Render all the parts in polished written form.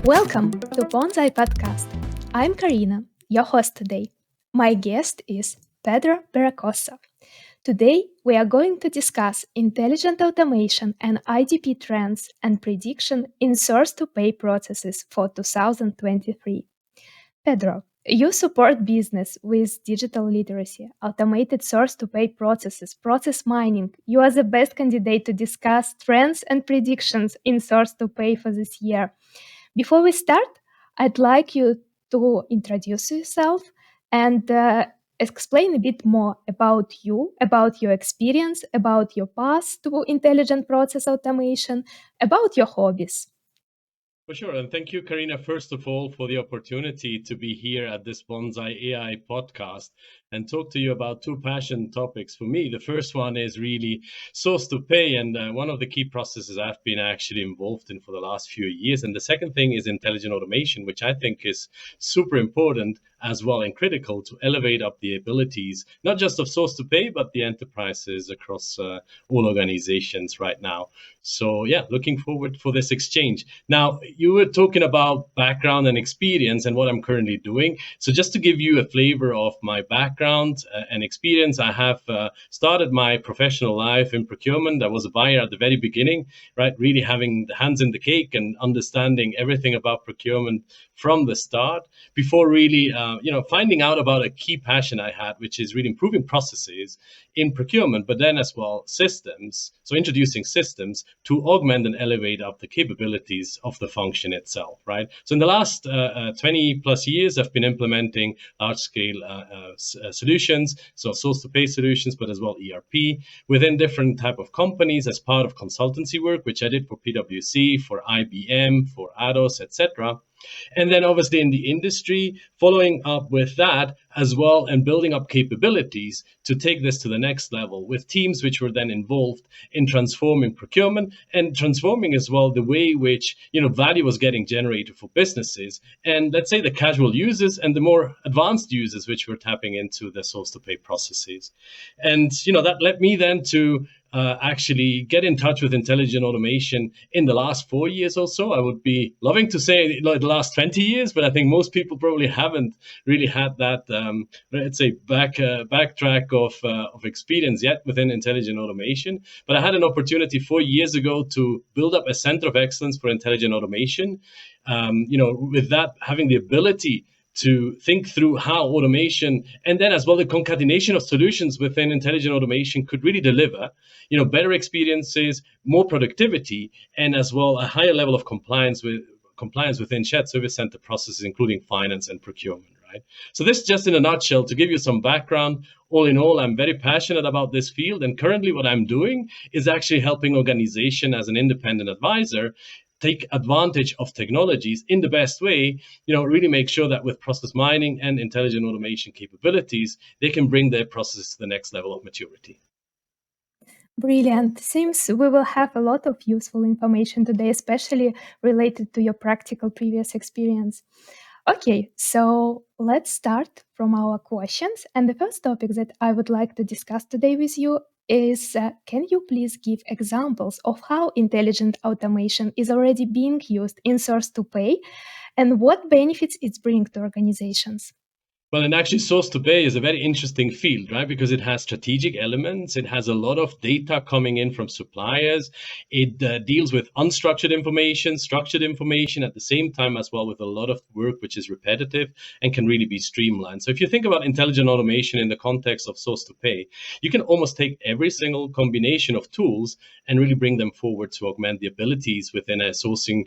Welcome to BONZAI Podcast. I'm Karyna, your host today. My guest is Pedro Berrocoso. Today, we are going to discuss intelligent automation and IDP trends and prediction in source-to-pay processes for 2023. Pedro, you support business with digital literacy, automated source-to-pay processes, process mining. You are the best candidate to discuss trends and predictions in source-to-pay for this year. Before we start, I'd like you to introduce yourself and explain a bit more about you, about your experience, about your path to intelligent process automation, about your hobbies. For sure. And thank you, Karyna, first of all, for the opportunity to be here at this BONZAI AI podcast and talk to you about two passion topics for me. The first one is really source to pay, and one of the key processes I've been actually involved in for the last few years. And the second thing is intelligent automation, which I think is super important as well and critical to elevate up the abilities, not just of source to pay, but the enterprises across all organizations right now. So yeah, looking forward for this exchange. Now, you were talking about background and experience and what I'm currently doing. So just to give you a flavor of my background and experience, I have started my professional life in procurement. I was a buyer at the very beginning, right? Really having the hands in the cake and understanding everything about procurement from the start before really, finding out about a key passion I had, which is really improving processes in procurement, but then as well systems. So introducing systems to augment and elevate up the capabilities of the function itself, right? So in the last 20 plus years, I've been implementing large scale solutions, so source to pay solutions, but as well ERP within different type of companies as part of consultancy work, which I did for PwC, for IBM, for Atos, etc. And then obviously in the industry, following up with that as well and building up capabilities to take this to the next level with teams which were then involved in transforming procurement and transforming as well the way which value was getting generated for businesses and let's say the casual users and the more advanced users which were tapping into the source to pay processes. And that led me then to actually get in touch with intelligent automation in the last 4 years or so. I would be loving to say the last 20 years, but I think most people probably haven't really had that, let's say, backtrack of experience yet within intelligent automation. But I had an opportunity 4 years ago to build up a center of excellence for intelligent automation. With that, having the ability to think through how automation and then as well the concatenation of solutions within intelligent automation could really deliver, better experiences, more productivity, and as well a higher level of compliance within shared service center processes, including finance and procurement, right? So this just in a nutshell to give you some background. All in all, I'm very passionate about this field. And currently what I'm doing is actually helping organization as an independent advisor take advantage of technologies in the best way, really make sure that with process mining and intelligent automation capabilities, they can bring their processes to the next level of maturity. Brilliant. Seems we will have a lot of useful information today, especially related to your practical previous experience. Okay, so let's start from our questions. And the first topic that I would like to discuss today with you is can you please give examples of how intelligent automation is already being used in source to pay and what benefits it's bringing to organizations? Well, and actually source to pay is a very interesting field, right? Because it has strategic elements. It has a lot of data coming in from suppliers. It deals with unstructured information, structured information at the same time as well with a lot of work which is repetitive and can really be streamlined. So if you think about intelligent automation in the context of source to pay, you can almost take every single combination of tools and really bring them forward to augment the abilities within a sourcing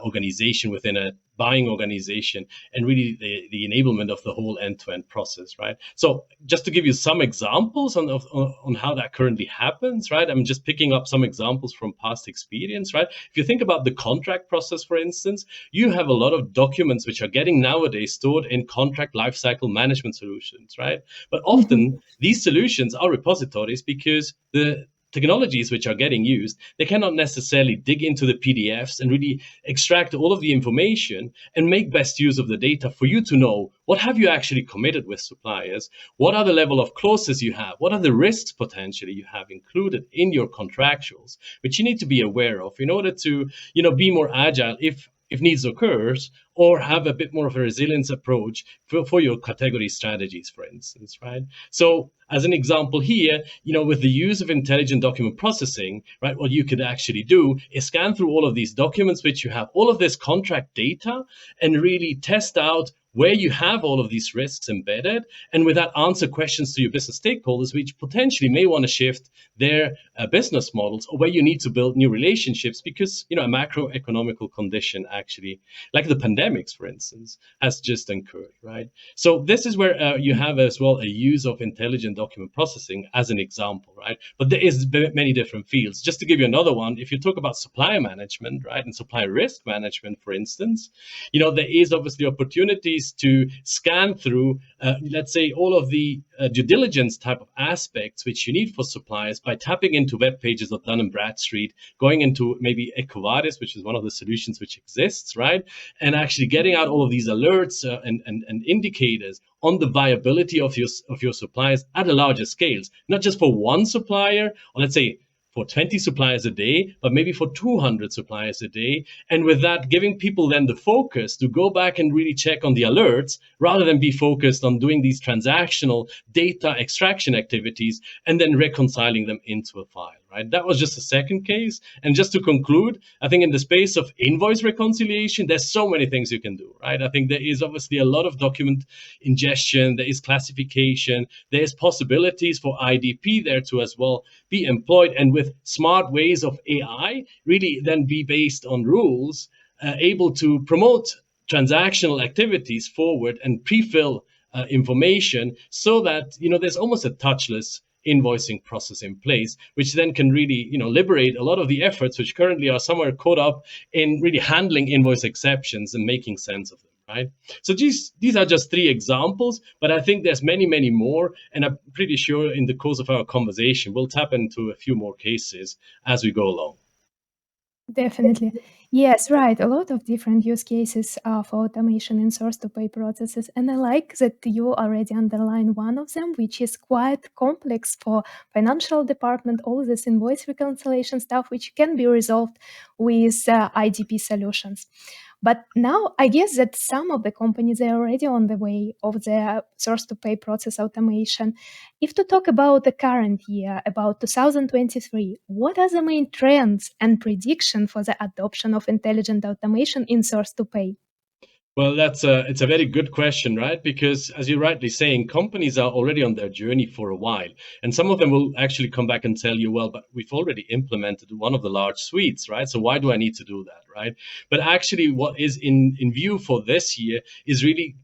organization, within a buying organization, and really the enablement of the whole end-to-end process, right? So just to give you some examples on how that currently happens, right? I'm just picking up some examples from past experience, right? If you think about the contract process, for instance, you have a lot of documents which are getting nowadays stored in contract lifecycle management solutions, right? But often these solutions are repositories because the technologies which are getting used, they cannot necessarily dig into the PDFs and really extract all of the information and make best use of the data for you to know what have you actually committed with suppliers, what are the level of clauses you have, what are the risks potentially you have included in your contractuals, which you need to be aware of in order to, be more agile if if needs occurs, or have a bit more of a resilience approach for your category strategies, for instance, right? So as an example here, with the use of intelligent document processing, right, what you could actually do is scan through all of these documents, which you have all of this contract data, and really test out where you have all of these risks embedded, and with that answer questions to your business stakeholders, which potentially may want to shift their business models, or where you need to build new relationships because a macroeconomical condition actually, like the pandemics, for instance, has just occurred, right? So this is where you have as well a use of intelligent document processing as an example, right? But there is many different fields. Just to give you another one, if you talk about supplier management, right, and supplier risk management, for instance, there is obviously opportunities to scan through, let's say, all of the due diligence type of aspects which you need for suppliers by tapping into web pages of Dun & Bradstreet, going into maybe EcoVadis, which is one of the solutions which exists, right? And actually getting out all of these alerts and indicators on the viability of your suppliers at a larger scales, not just for one supplier, or let's say for 20 suppliers a day, but maybe for 200 suppliers a day. And with that, giving people then the focus to go back and really check on the alerts rather than be focused on doing these transactional data extraction activities and then reconciling them into a file, right? That was just a second case. And just to conclude, I think in the space of invoice reconciliation, there's so many things you can do, right? I think there is obviously a lot of document ingestion, there is classification, there's possibilities for IDP there to as well be employed, and with smart ways of AI, really then be based on rules, able to promote transactional activities forward and pre-fill information so that there's almost a touchless invoicing process in place, which then can really liberate a lot of the efforts which currently are somewhere caught up in really handling invoice exceptions and making sense of them. Right. So these are just three examples, but I think there's many more, and I'm pretty sure in the course of our conversation we'll tap into a few more cases as we go along. Definitely. Yes, right. A lot of different use cases for automation in source to pay processes. And I like that you already underlined one of them, which is quite complex for financial department, all this invoice reconciliation stuff, which can be resolved with IDP solutions. But now I guess that some of the companies are already on the way of their source to pay process automation. If to talk about the current year, about 2023, what are the main trends and prediction for the adoption of intelligent automation in source to pay? Well, it's a very good question, right? Because as you're rightly saying, companies are already on their journey for a while. And some of them will actually come back and tell you, well, but we've already implemented one of the large suites, right? So why do I need to do that, right? But actually what is in view for this year is really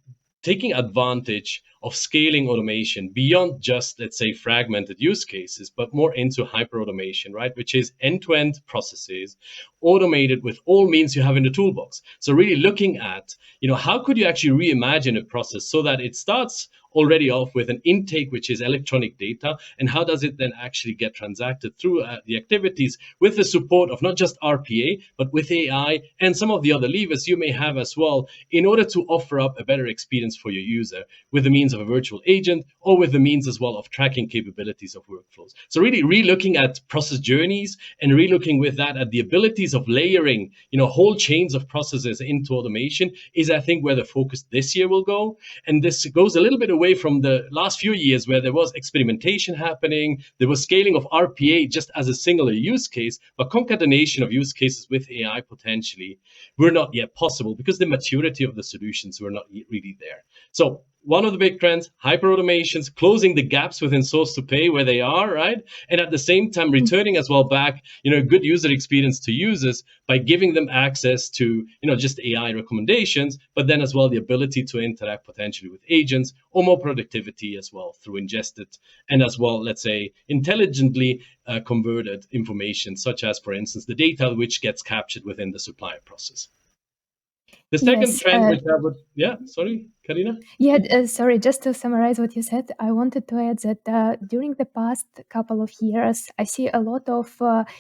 taking advantage of scaling automation beyond just, let's say, fragmented use cases, but more into hyper automation, right? Which is end-to-end processes automated with all means you have in the toolbox. So really looking at, how could you actually reimagine a process so that it starts already off with an intake, which is electronic data, and how does it then actually get transacted through the activities with the support of not just RPA, but with AI and some of the other levers you may have as well, in order to offer up a better experience for your user with the means of a virtual agent or with the means as well of tracking capabilities of workflows. So really re-looking at process journeys and re-looking with that at the abilities of layering, whole chains of processes into automation is, I think, where the focus this year will go. And this goes a little bit away from the last few years where there was experimentation happening, there was scaling of RPA just as a singular use case, but concatenation of use cases with AI potentially were not yet possible because the maturity of the solutions were not really there. So one of the big trends, hyper automations, closing the gaps within source to pay where they are, right? And at the same time, returning as well back, a good user experience to users by giving them access to, just AI recommendations, but then as well the ability to interact potentially with agents or more productivity as well through ingested and as well, let's say, intelligently converted information, such as, for instance, the data which gets captured within the supplier process. The second Yes. trend, which I would, yeah, sorry, Karina? Yeah, sorry, just to summarize what you said, I wanted to add that during the past couple of years, I see a lot of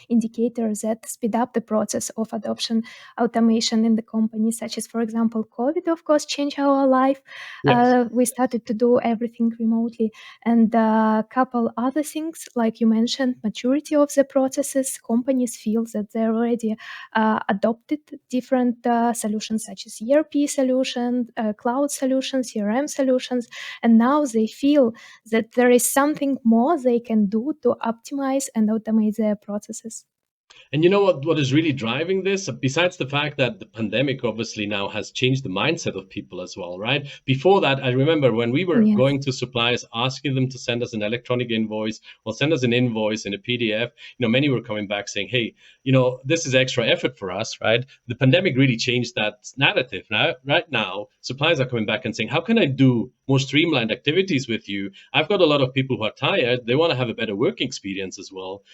indicators that speed up the process of adoption automation in the company, such as, for example, COVID, of course, changed our life. Yes. We started to do everything remotely. And a couple other things, like you mentioned, maturity of the processes. Companies feel that they already adopted different solutions such as ERP solutions, cloud solutions, CRM solutions, and now they feel that there is something more they can do to optimize and automate their processes. And you know what is really driving this? Besides the fact that the pandemic obviously now has changed the mindset of people as well, right? Before that, I remember when we were Yes. going to suppliers, asking them to send us an electronic invoice or send us an invoice in a PDF, many were coming back saying, hey, this is extra effort for us, right? The pandemic really changed that narrative. Now, right now, suppliers are coming back and saying, how can I do more streamlined activities with you? I've got a lot of people who are tired. They want to have a better working experience as well.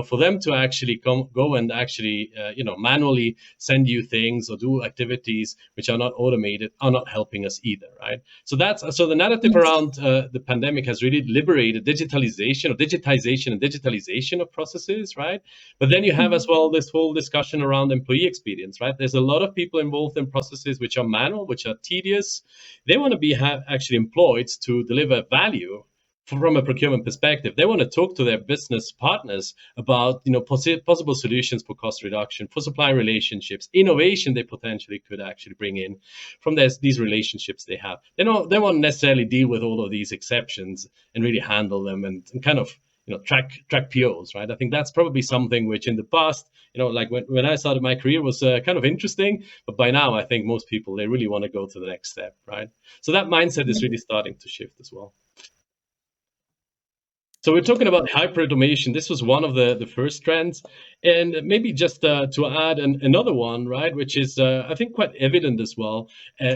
For them to actually go and actually, manually send you things or do activities which are not automated are not helping us either, right? So the narrative Yes. around the pandemic has really liberated digitalization and digitalization of processes, right? But then you have as well this whole discussion around employee experience, right? There's a lot of people involved in processes which are manual, which are tedious. They want to be actually employed to deliver value from a procurement perspective. They want to talk to their business partners about possible solutions for cost reduction, for supply relationships, innovation they potentially could actually bring in from these relationships they have. They won't necessarily deal with all of these exceptions and really handle them and kind of track POs, right? I think that's probably something which in the past, like when I started my career was kind of interesting, but by now I think most people, they really want to go to the next step, right? So that mindset is really starting to shift as well. So we're talking about hyper automation. This was one of the first trends, and maybe just to add another one, right, which is I think quite evident as well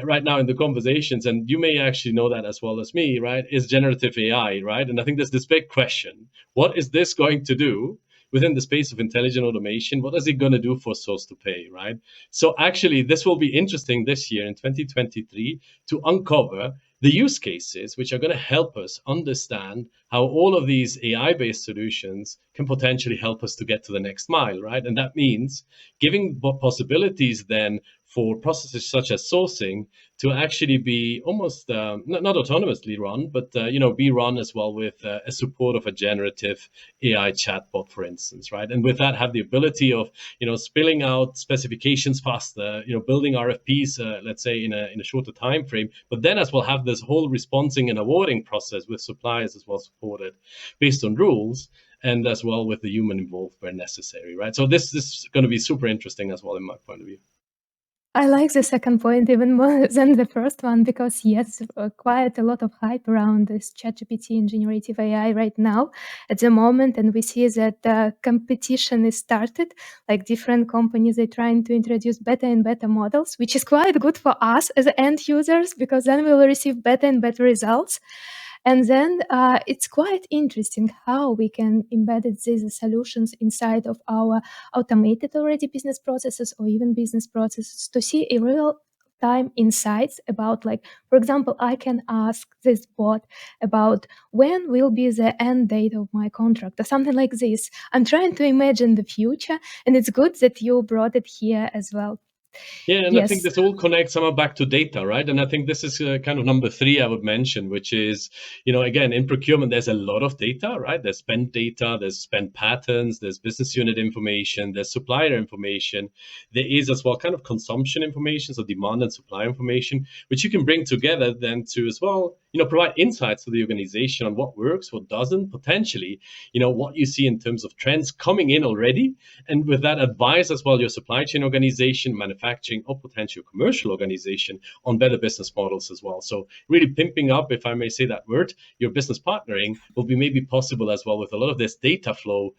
right now in the conversations, and you may actually know that as well as me, right, is generative AI, right? And I think there's this big question: what is this going to do within the space of intelligent automation? What is it going to do for source to pay, right? So actually, this will be interesting this year in 2023 to uncover the use cases which are going to help us understand how all of these AI-based solutions can potentially help us to get to the next mile, right? And that means giving possibilities then for processes such as sourcing to actually be almost not autonomously run, but be run as well with a support of a generative AI chatbot, for instance, right? And with that, have the ability of spilling out specifications faster, building RFPs, let's say in a shorter time frame, but then as well have this whole responsing and awarding process with suppliers as well supported based on rules and as well with the human involved where necessary, right? So this is going to be super interesting as well in my point of view. I like the second point even more than the first one because, yes, quite a lot of hype around this ChatGPT and generative AI right now at the moment. And we see that competition is started, like different companies are trying to introduce better and better models, which is quite good for us as end users because then we will receive better and better results. And then it's quite interesting how we can embed these solutions inside of our automated already business processes or even business processes to see a real time insights about, like, for example, I can ask this bot about when will be the end date of my contract or something like this. I'm trying to imagine the future, and it's good that you brought it here as well. Yeah, and I think Yes. this all connects somehow back to data, right? And I think this is kind of number three I would mention, which is, again, in procurement, there's a lot of data, right? There's spend data, there's spend patterns, there's business unit information, there's supplier information. There is as well kind of consumption information, so demand and supply information, which you can bring together then to as well, provide insights to the organization on what works, what doesn't, potentially, what you see in terms of trends coming in already. And with that, advise as well your supply chain organization, manufacturing, or potential commercial organization on better business models as well. So really pimping up, if I may say that word, your business partnering will be maybe possible as well with a lot of this data flow,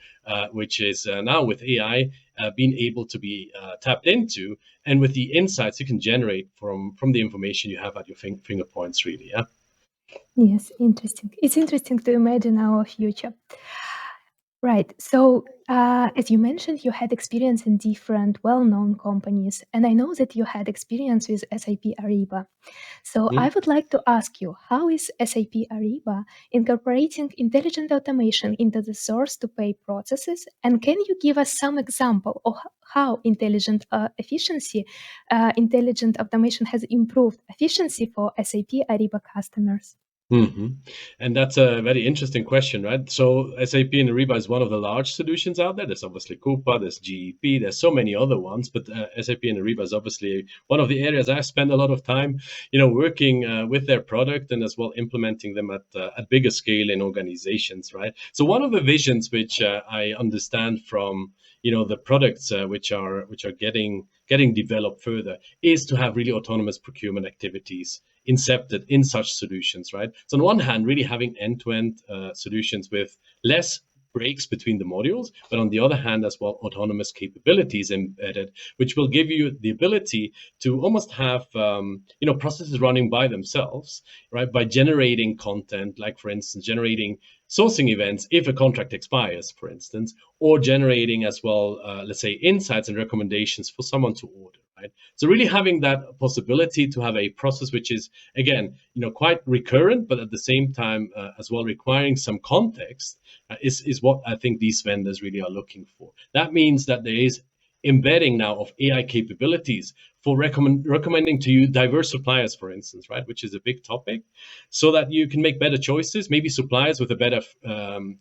which is now with AI being able to be tapped into, and with the insights you can generate from the information you have at your finger points, really. Yeah. Yes, interesting. It's interesting to imagine our future. Right. So, as you mentioned, you had experience in different well-known companies, and I know that you had experience with SAP Ariba. So, I Hmm? would like to ask you, how is SAP Ariba incorporating intelligent automation into the source-to-pay processes? And can you give us some example of how intelligent automation has improved efficiency for SAP Ariba customers? hmm And that's a very interesting question, right? So SAP and Ariba is one of the large solutions out there. There's obviously Coupa, there's GEP, there's so many other ones, but SAP and Ariba is obviously one of the areas I spend a lot of time, working with their product and as well implementing them at bigger scale in organizations, right? So one of the visions which I understand from the products which are getting developed further is to have really autonomous procurement activities incepted in such solutions, right? So on one hand, really having end-to-end solutions with less breaks between the modules, but on the other hand as well, autonomous capabilities embedded, which will give you the ability to almost have processes running by themselves, right? By generating content, like for instance, generating sourcing events if a contract expires, for instance, or generating as well, let's say, insights and recommendations for someone to order, right? So really having that possibility to have a process which is again, quite recurrent, but at the same time as well requiring some context is what I think these vendors really are looking for. That means that there is embedding now of AI capabilities for recommending to you diverse suppliers, for instance, right, which is a big topic, so that you can make better choices, maybe suppliers with a better,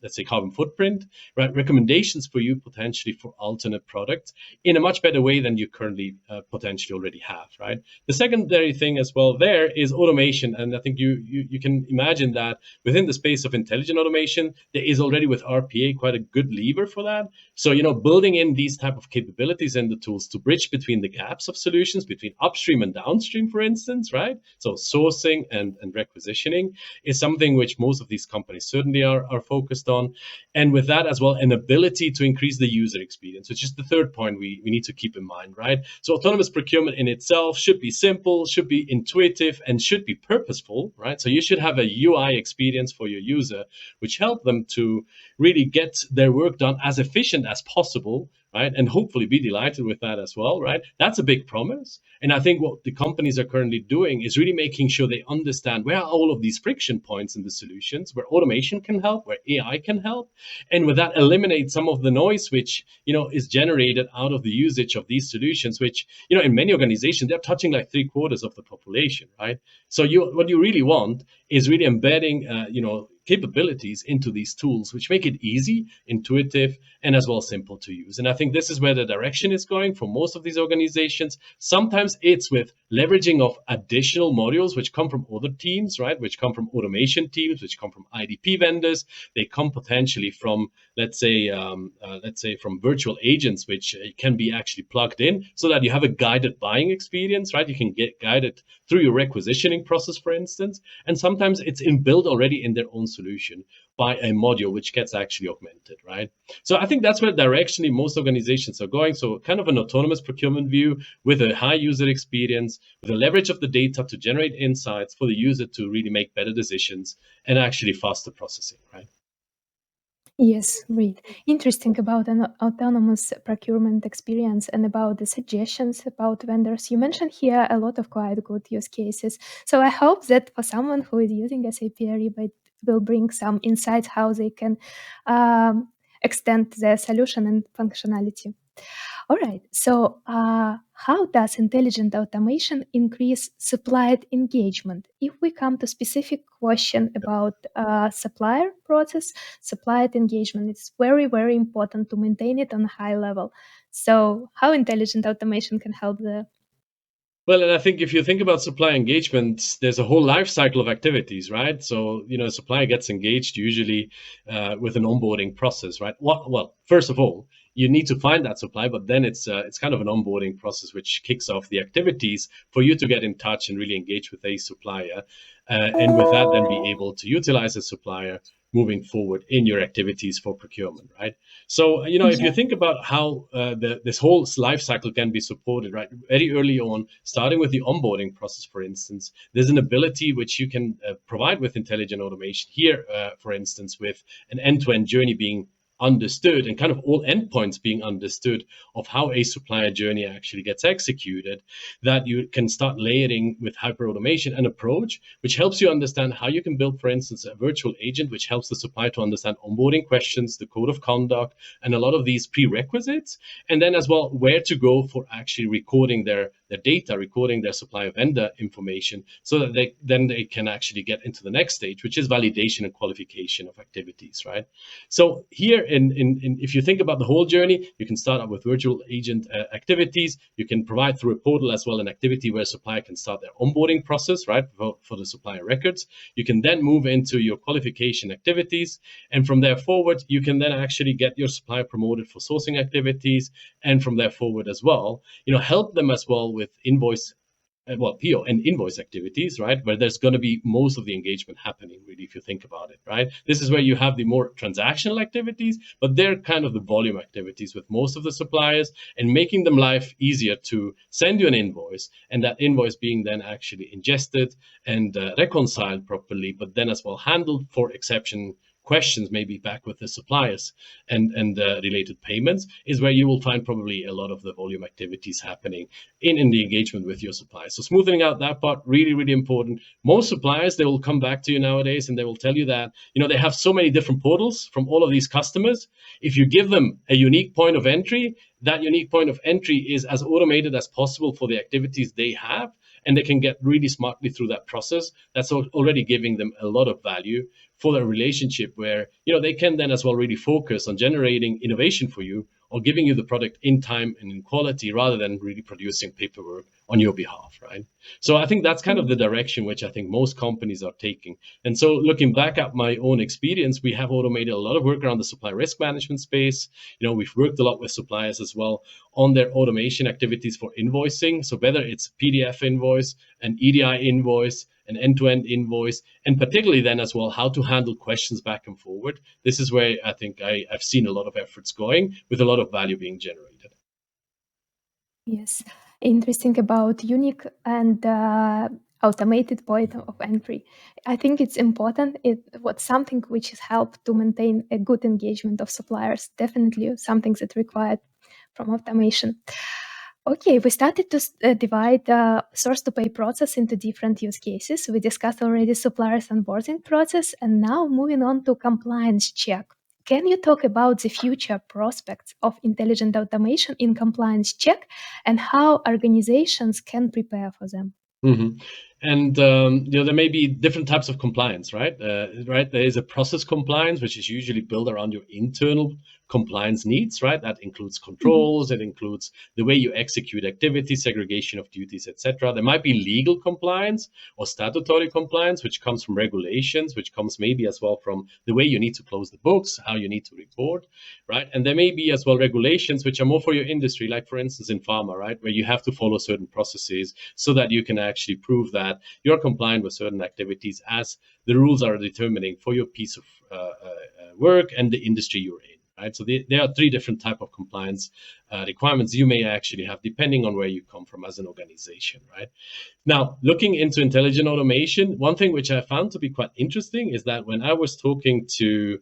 let's say, carbon footprint, right, recommendations for you potentially for alternate products in a much better way than you currently potentially already have, right? The secondary thing as well there is automation, and I think you can imagine that within the space of intelligent automation, there is already with RPA quite a good lever for that. So building in these type of capabilities and the tools to bridge between the gaps of solutions between upstream and downstream, for instance, right? So sourcing and requisitioning is something which most of these companies certainly are focused on, and with that as well, an ability to increase the user experience, which is the third point we need to keep in mind, right? So autonomous procurement in itself should be simple, should be intuitive, and should be purposeful, right? So you should have a UI experience for your user, which help them to really get their work done as efficient as possible, right? And hopefully be delighted with that as well, right? That's a big promise. And I think what the companies are currently doing is really making sure they understand where are all of these friction points in the solutions, where automation can help, where AI can help, and with that eliminate some of the noise which is generated out of the usage of these solutions, which in many organizations they're touching like 3/4 of the population, right? So what you really want is really embedding capabilities into these tools, which make it easy, intuitive, and as well simple to use. And I think this is where the direction is going for most of these organizations. Sometimes it's with leveraging of additional modules which come from other teams, right? Which come from automation teams, which come from IDP vendors. They come potentially from, let's say from virtual agents, which can be actually plugged in so that you have a guided buying experience, right? You can get guided through your requisitioning process, for instance. And sometimes it's inbuilt already in their own solution by a module which gets actually augmented, right? So I think that's where directionally most organizations are going. So kind of an autonomous procurement view with a high user experience, with a leverage of the data to generate insights for the user to really make better decisions and actually faster processing, right? Yes, great. Interesting about an autonomous procurement experience and about the suggestions about vendors. You mentioned here a lot of quite good use cases. So I hope that for someone who is using SAP Ariba, it will bring some insights how they can um, extend their solution and functionality. All right. So, how does intelligent automation increase supplier engagement? If we come to specific question about supplier process, supplier engagement, it's very, very important to maintain it on a high level. So, how intelligent automation can help there? Well, and I think if you think about supply engagement, there's a whole life cycle of activities, right? So, a supplier gets engaged usually with an onboarding process, right? Well, first of all, you need to find that supply, but then it's kind of an onboarding process which kicks off the activities for you to get in touch and really engage with a supplier, and with that, then be able to utilize a supplier moving forward in your activities for procurement, right? So, if you Yeah. think about how this whole life cycle can be supported, right, very early on, starting with the onboarding process, for instance, there's an ability which you can provide with intelligent automation here, for instance, with an end-to-end journey being understood and kind of all endpoints being understood of how a supplier journey actually gets executed, that you can start layering with hyper automation an approach which helps you understand how you can build, for instance, a virtual agent which helps the supplier to understand onboarding questions, the code of conduct, and a lot of these prerequisites, and then as well where to go for actually recording their data, recording their supplier vendor information, so that they can actually get into the next stage, which is validation and qualification of activities, right? So here, if you think about the whole journey, you can start up with virtual agent activities. You can provide through a portal as well an activity where a supplier can start their onboarding process, right, for the supplier records. You can then move into your qualification activities, and from there forward, you can then actually get your supplier promoted for sourcing activities, and from there forward as well, help them as well with invoice PO and invoice activities, right? Where there's going to be most of the engagement happening, really, if you think about it, right? This is where you have the more transactional activities, but they're kind of the volume activities with most of the suppliers, and making them life easier to send you an invoice, and that invoice being then actually ingested and reconciled properly, but then as well handled for exception questions, maybe back with the suppliers and related payments, is where you will find probably a lot of the volume activities happening in the engagement with your suppliers. So smoothing out that part, really, really important. Most suppliers, they will come back to you nowadays and they will tell you that, they have so many different portals from all of these customers. If you give them a unique point of entry, that unique point of entry is as automated as possible for the activities they have, and they can get really smartly through that process. That's already giving them a lot of value for their relationship, where they can then as well really focus on generating innovation for you, or giving you the product in time and in quality, rather than really producing paperwork on your behalf, right? So I think that's kind of the direction which I think most companies are taking. And so looking back at my own experience, we have automated a lot of work around the supply risk management space. We've worked a lot with suppliers as well on their automation activities for invoicing. So whether it's PDF invoice, an EDI invoice, an end-to-end invoice, and particularly then as well how to handle questions back and forward. This is where I think I've seen a lot of efforts going, with a lot of value being generated. Yes, interesting about unique and automated point of entry. I think it's important. What's something which has helped to maintain a good engagement of suppliers. Definitely something that required from automation. Okay, we started to divide the source-to-pay process into different use cases. We discussed already suppliers onboarding process, and now moving on to compliance check. Can you talk about the future prospects of intelligent automation in compliance check and how organizations can prepare for them? Mm-hmm. And there may be different types of compliance, right? Right. There is a process compliance, which is usually built around your internal compliance needs, right? That includes controls, it includes the way you execute activities, segregation of duties, etc. There might be legal compliance or statutory compliance, which comes from regulations, which comes maybe as well from the way you need to close the books, how you need to report, right? And there may be as well regulations which are more for your industry, like for instance in pharma, right, where you have to follow certain processes so that you can actually prove that you're compliant with certain activities as the rules are determining for your piece of work and the industry you're in. Right? So there are three different type of compliance requirements you may actually have, depending on where you come from as an organization. Right? Now, looking into intelligent automation, one thing which I found to be quite interesting is that when I was talking to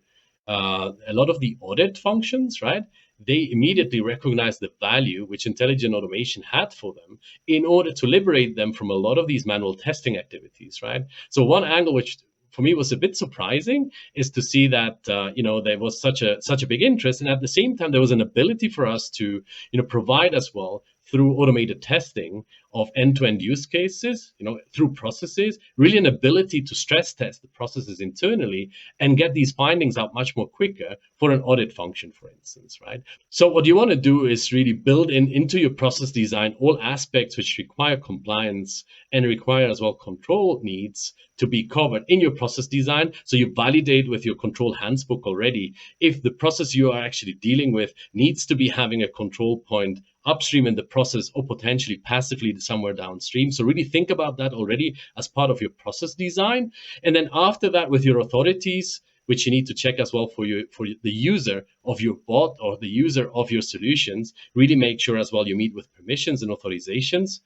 a lot of the audit functions, right, they immediately recognized the value which intelligent automation had for them in order to liberate them from a lot of these manual testing activities, right? So one angle which for me was a bit surprising is to see that there was such a big interest, and at the same time there was an ability for us to provide as well through automated testing of end-to-end use cases, through processes, really an ability to stress test the processes internally and get these findings out much more quicker for an audit function, for instance, right? So what you want to do is really build into your process design all aspects which require compliance and require as well control needs to be covered in your process design. So you validate with your control handbook already if the process you are actually dealing with needs to be having a control point upstream in the process or potentially passively somewhere downstream. So really think about that already as part of your process design. And then after that, with your authorities, which you need to check as well for the user of your bot or the user of your solutions. Really make sure as well you meet with permissions and authorizations,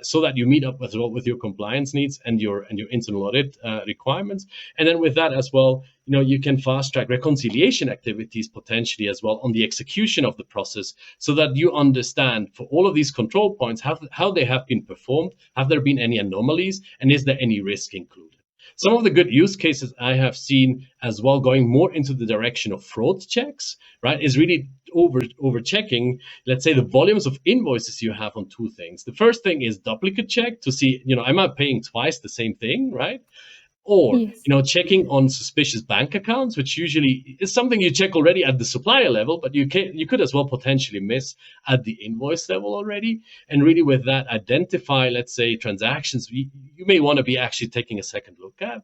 so that you meet up as well with your compliance needs and your internal audit requirements. And then with that as well, you can fast track reconciliation activities potentially as well on the execution of the process, so that you understand for all of these control points how they have been performed, have there been any anomalies, and is there any risk included. Some of the good use cases I have seen as well, going more into the direction of fraud checks, right, is really over checking, let's say, the volumes of invoices you have on two things. The first thing is duplicate check to see, am I paying twice the same thing, right? Or, Yes. checking on suspicious bank accounts, which usually is something you check already at the supplier level, but you could as well potentially miss at the invoice level already. And really with that, identify, let's say, transactions you may want to be actually taking a second look at.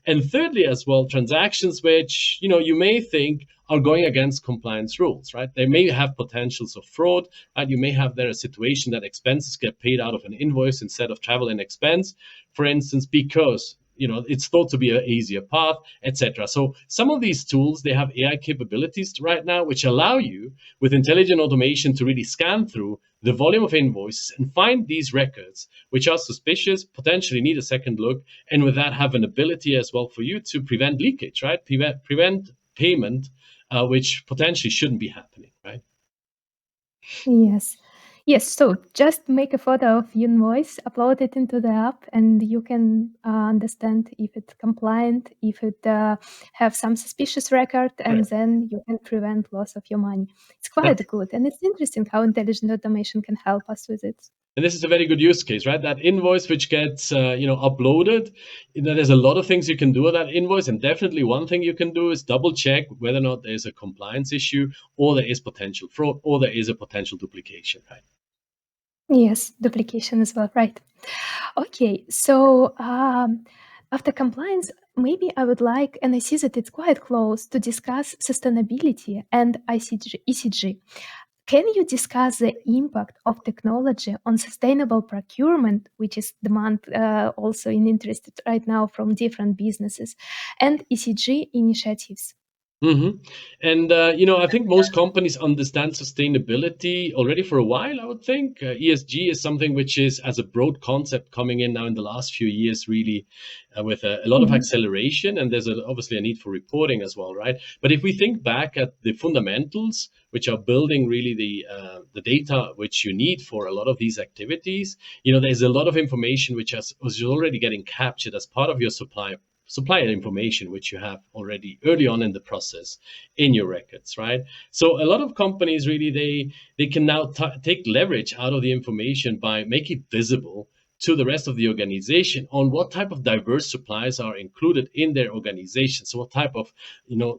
And thirdly, as well, transactions which, you may think are going against compliance rules, right? They may have potentials of fraud, right? You may have there a situation that expenses get paid out of an invoice instead of travel and expense, for instance, because it's thought to be an easier path, etc. So some of these tools, they have AI capabilities right now, which allow you with intelligent automation to really scan through the volume of invoices and find these records, which are suspicious, potentially need a second look, and with that have an ability as well for you to prevent leakage, right? Prevent payment, which potentially shouldn't be happening, right? Yes. Yes, so just make a photo of your invoice, upload it into the app, and you can understand if it's compliant, if it have some suspicious record, and Right. then you can prevent loss of your money. It's quite good, and it's interesting how intelligent automation can help us with it. And this is a very good use case, right? That invoice which gets uploaded, there's a lot of things you can do with that invoice, and definitely one thing you can do is double check whether or not there's a compliance issue, or there is potential fraud, or there is a potential duplication, right? Yes, duplication as well, right. Okay, so after compliance, maybe I would like, and I see that it's quite close, to discuss sustainability and ECG. Can you discuss the impact of technology on sustainable procurement, which is demand also in interest right now from different businesses, and ECG initiatives? Mm-hmm. And I think most companies understand sustainability already for a while. I would think ESG is something which is, as a broad concept, coming in now in the last few years, really with a lot of acceleration. And there's obviously a need for reporting as well, right? But if we think back at the fundamentals, which are building really the data which you need for a lot of these activities, there's a lot of information which was already getting captured as part of your supplier information, which you have already early on in the process in your records, right? So a lot of companies really, they can now take leverage out of the information by making it visible to the rest of the organization on what type of diverse suppliers are included in their organization. So what type of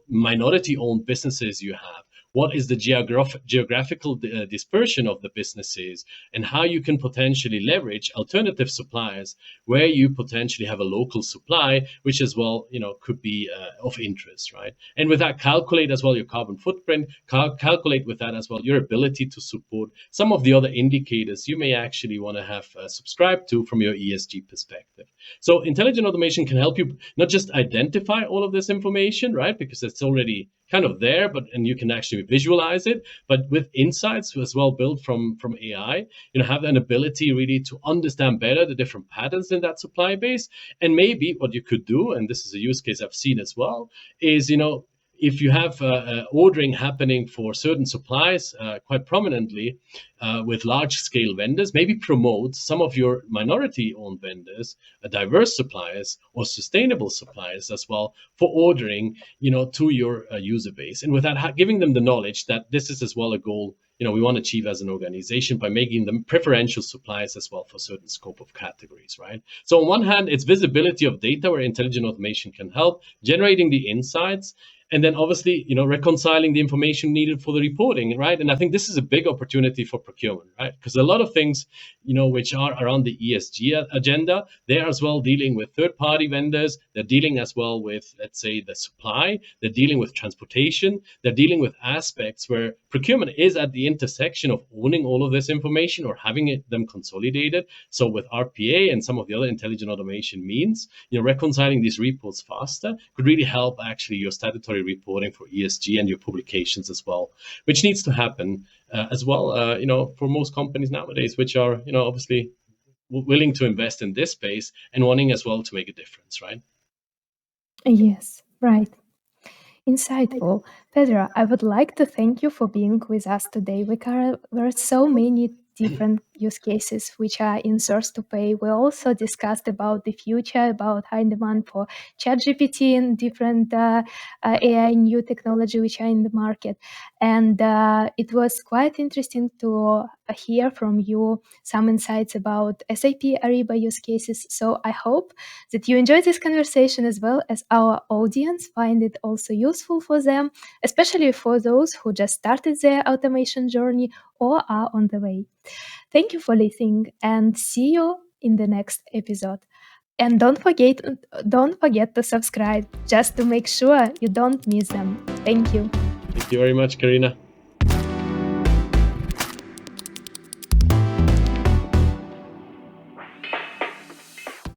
minority-owned businesses you have, what is the geographical dispersion of the businesses, and how you can potentially leverage alternative suppliers where you potentially have a local supply, which as well, could be of interest, right? And with that, calculate as well your carbon footprint, calculate with that as well your ability to support some of the other indicators you may actually want to have subscribed to from your ESG perspective. So intelligent automation can help you not just identify all of this information, right? Because it's already kind of there, and you can actually visualize it, but with insights as well built from AI, have an ability really to understand better the different patterns in that supply base. And maybe what you could do, and this is a use case I've seen as well, is if you have ordering happening for certain supplies quite prominently with large-scale vendors, maybe promote some of your minority-owned vendors, diverse suppliers, or sustainable suppliers as well for ordering, to your user base. And with that, giving them the knowledge that this is as well a goal we want to achieve as an organization by making them preferential suppliers as well for certain scope of categories, right? So on one hand, it's visibility of data where intelligent automation can help, generating the insights, And then obviously, reconciling the information needed for the reporting, right? And I think this is a big opportunity for procurement, right? Because a lot of things, which are around the ESG agenda, they're as well dealing with third-party vendors. They're dealing as well with, let's say, the supply. They're dealing with transportation. They're dealing with aspects where procurement is at the intersection of owning all of this information or having them consolidated. So with RPA and some of the other intelligent automation means, reconciling these reports faster could really help actually your statutory reporting for ESG and your publications as well, which needs to happen as well, for most companies nowadays, which are, obviously willing to invest in this space and wanting as well to make a difference, right? Yes, right. Insightful. Pedro, I would like to thank you for being with us today. There are so many different use cases which are in source to pay. We also discussed about the future, about high demand for ChatGPT and different AI new technology which are in the market. And it was quite interesting to hear from you some insights about SAP Ariba use cases. So I hope that you enjoy this conversation as well as our audience find it also useful for them, especially for those who just started their automation journey or are on the way. Thank you for listening and see you in the next episode. And don't forget to subscribe just to make sure you don't miss them. Thank you. Thank you very much, Karyna.